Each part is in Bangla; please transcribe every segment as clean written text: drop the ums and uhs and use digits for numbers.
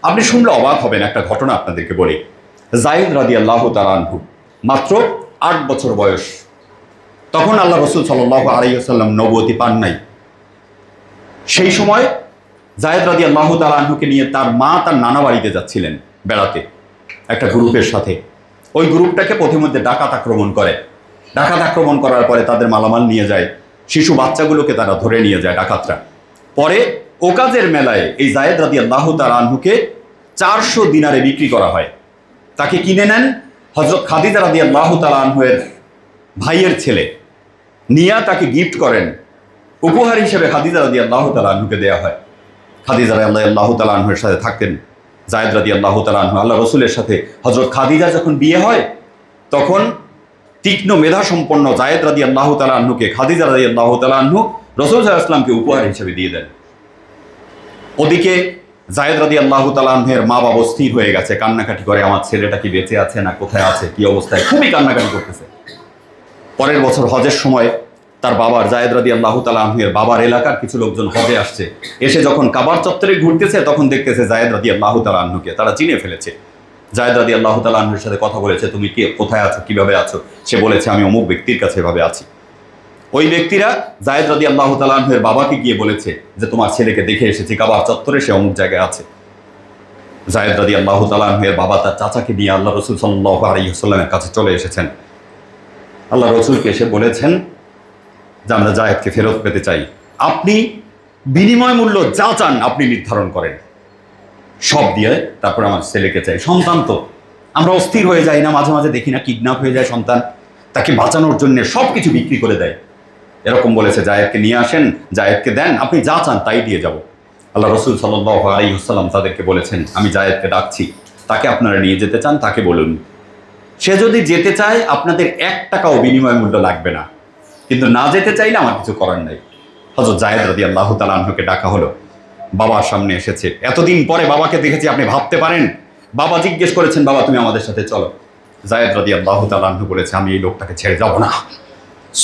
আপনি শুনলে অবাক হবেন, একটা ঘটনা আপনাদেরকে বলি। যায়েদ রাদিয়াল্লাহু তাআলা আনহু মাত্র ৮ বছর বয়স। তখন আল্লাহ রসুল সাল্লাল্লাহু আলাইহি ওয়াসাল্লাম নবুয়তি পান নাই। সেই সময় যায়েদ রাদিয়াল্লাহু তাআলা আনহুকে নিয়ে তার মা তার নানা বাড়িতে যাচ্ছিলেন বেড়াতে একটা গ্রুপের সাথে। ওই গ্রুপটাকে পথিমধ্যে ডাকাত আক্রমণ করে। ডাকাত আক্রমণ করার পরে তাদের মালামাল নিয়ে যায়, শিশু বাচ্চাগুলোকে তারা ধরে নিয়ে যায় ডাকাতরা। পরে ওকাজের মেলায় এই যায়েদ রাদিয়াল্লাহু তাআলা আনহুকে 400 দিনারে বিক্রি করা হয়। তাকে কিনে নেন হযরত খাদিজা রাদিয়াল্লাহু তাআলা আনহুর ভাইয়ের ছেলে, নিয়ে তাকে গিফট করেন। উপহার হিসেবে খাদিজা রাদিয়াল্লাহু তাআলা আনহুকে দেওয়া হয়। খাদিজা রাদিয়াল্লাহু তাআলা আনহুর সাথে থাকতেন যায়েদ রাদিয়াল্লাহু তাআলা আনহু। আল্লাহ রসুলের সাথে হযরত খাদিজা যখন বিয়ে হয়, তখন তীক্ষ্ণ মেধা সম্পন্ন যায়েদ রাদিয়াল্লাহু তাআলা আনহুকে খাদিজা রাদিয়াল্লাহু তাআলা আনহু রাসূল সাল্লাল্লাহু আলাইহি ওয়াসাল্লামকে উপহার হিসেবে দিয়ে দেন। ওদিকে যায়েদ রাদিয়াল্লাহু তাআলা আনহুর মা বাবা স্থির হয়ে গেছে, কান্নাকাটি করে, আমার ছেলেটা কি বেঁচে আছে না কোথায় আছে, কি অবস্থায়, খুবই কান্নাকাটি করতেছে। পরের বছর হজের সময় তার বাবার, যায়েদ রাদিয়াল্লাহু তাআলা আনহুর বাবার এলাকার কিছু লোকজন হজে আসছে। এসে যখন কাবার চত্বরে ঘুরতেছে, তখন দেখতেছে যায়েদ রাদিয়াল্লাহু তাআলা আনহুকে তারা চিনে ফেলেছে। যায়েদ রাদিয়াল্লাহু তাআলা আনহুর সাথে কথা বলেছে, তুমি কে, কোথায় আছো, কিভাবে আছো? সে বলেছে, আমি অমুক ব্যক্তির কাছে এভাবে আছি। ওই ব্যক্তিরা যায়েদ রাদিয়াল্লাহু তাআলা আনহুর বাবাকে গিয়ে বলেছে যে তোমার ছেলেকে দেখে এসেছি কাবার চত্বরে, সে অমুক জায়গায় আছে। যায়েদ রাদিয়াল্লাহু তাআলা আনহুর বাবা তার চাচাকে নিয়ে আল্লাহ রাসূল সাল্লাল্লাহু আলাইহি ওয়াসাল্লামের কাছে চলে এসেছেন। আল্লাহ রসুলকে এসে বলেছেন যে আমরা যায়েদকে ফেরত পেতে চাই। আপনি বিনিময় মূল্য যা চান আপনি নির্ধারণ করেন, সব দিয়ে তারপর আমার ছেলেকে চাই। সন্তান তো আমরা অস্থির হয়ে যাই না, মাঝে মাঝে দেখি না কিডন্যাপ হয়ে যায় সন্তান, তাকে বাঁচানোর জন্য সব কিছু বিক্রি করে দেয়। এরকম বলেছে, যায়েদকে নিয়ে আসেন, যায়েদকে দেন, আপনি যা চান তাই দিয়ে যাব। আল্লাহ রসুল সাল্লাল্লাহু আলাইহি ওয়াসাল্লাম তাদেরকে বলেছেন, আমি যায়েদকে ডাকছি, তাকে আপনারা নিয়ে যেতে চান তাকে বলুন। সে যদি যেতে চায় আপনাদের 1 টাকাও বিনিময় মূল্য লাগবে না, কিন্তু না যেতে চাইলে আমার কিছু করার নাই। হযরত যায়েদ রাদিয়াল্লাহু তাআলা আনহুকে ডাকা হলো, বাবার সামনে এসেছে। এতদিন পরে বাবাকে দেখেছি, আপনি ভাবতে পারেন। বাবা জিজ্ঞেস করেছেন, বাবা তুমি আমাদের সাথে চলো। যায়েদ রাদিয়াল্লাহু তাআলা আনহু বলেছে, আমি এই লোকটাকে ছেড়ে যাব না।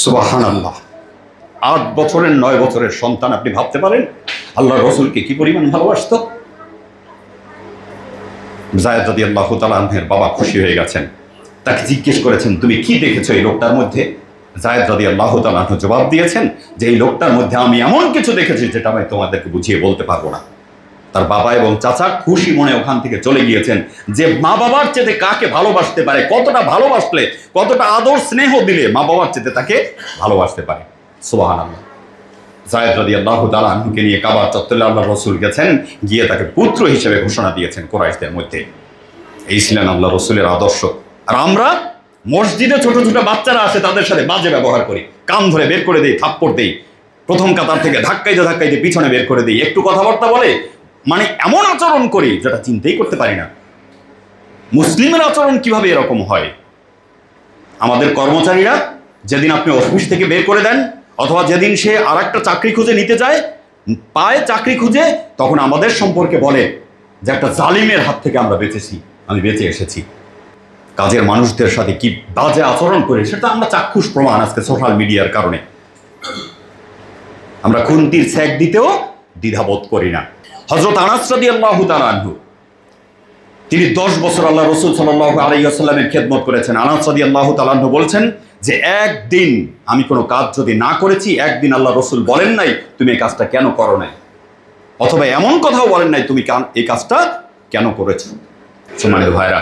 সুবহানাল্লাহ, 8 বছরের 9 বছরের সন্তান, আপনি ভাবতে পারেন আল্লাহ রসুলকে কি পরিমাণ ভালোবাসতো। যায়েদ রাদিয়াল্লাহু তাআলা আনহুর বাবা খুশি হয়ে গেছেন। তাকে জিজ্ঞেস করেছেন, তুমি কি দেখেছো এই লোকটার মধ্যে? যায়েদ রাদিয়াল্লাহু তাআলা আনহু জবাব দিয়েছেন যে এই লোকটার মধ্যে আমি এমন কিছু দেখেছি যেটা আমি তোমাদেরকে বুঝিয়ে বলতে পারবো না। তার বাবা এবং চাচা খুশি মনে ওখান থেকে চলে গিয়েছেন, যে মা বাবার চেয়ে কাকে ভালোবাসতে পারে, কতটা ভালোবাসলে, কতটা আদর স্নেহ দিলে মা বাবার চেয়ে তাকে ভালোবাসতে পারে। সুবহানাল্লাহ। যায়েদ রাদিয়াল্লাহু তাআলা আনহুকে নিয়ে কাবার চত্বরে আল্লাহ রসুল গেছেন, গিয়ে তাকে পুত্র হিসেবে ঘোষণা দিয়েছেন কুরাইশদের মধ্যে। এই ছিলেন আল্লাহ রসুলের আদর্শ। আর আমরা মসজিদে ছোট ছোট বাচ্চারা আসে, তাদের সাথে বাজে ব্যবহার করি, কান ধরে বের করে দেই, থাপ্পড় দেই, প্রথম কাতার থেকে ধাক্কাইতে ধাক্কাইতে পিছনে বের করে দিই, একটু কথাবার্তা বলে মানে এমন আচরণ করি যেটা চিন্তাই করতে পারি না। মুসলিমের আচরণ কিভাবে এরকম হয়? আমাদের কর্মচারীরা যেদিন আপনি অফিস থেকে বের করে দেন, অথবা যেদিন সে আর একটা চাকরি খুঁজে নিতে যায়, পায় চাকরি খুঁজে, তখন আমাদের সম্পর্কে বলে যে একটা জালিমের হাত থেকে আমরা বেঁচেছি, আমি বেঁচে এসেছি। কাজের মানুষদের সাথে কি বাজে আচরণ করে সেটা আমরা চাক্ষুষ প্রমাণ আজকে সোশ্যাল মিডিয়ার কারণে। আমরা খুন্তির ছ্যাক দিতেও দ্বিধাবোধ করি না। হযরত আনাস রাদিয়াল্লাহু তাআলা আনহু, তিনি 10 বছর আল্লাহ রসুল সাল্লাল্লাহু আলাইহি ওয়াসাল্লামের খেদমত করেছেন। আনাস রাদিয়াল্লাহু তাআলা আনহু বলছেন যে একদিন আমি কোনো কাজ যদি না করেছি, একদিন আল্লাহ রসুল বলেন নাই তুমি এই কাজটা কেন করো নাই, অথবা এমন কথাও বলেন নাই তুমি এই কাজটা কেন করেছো। সম্মানিত ভাইরা,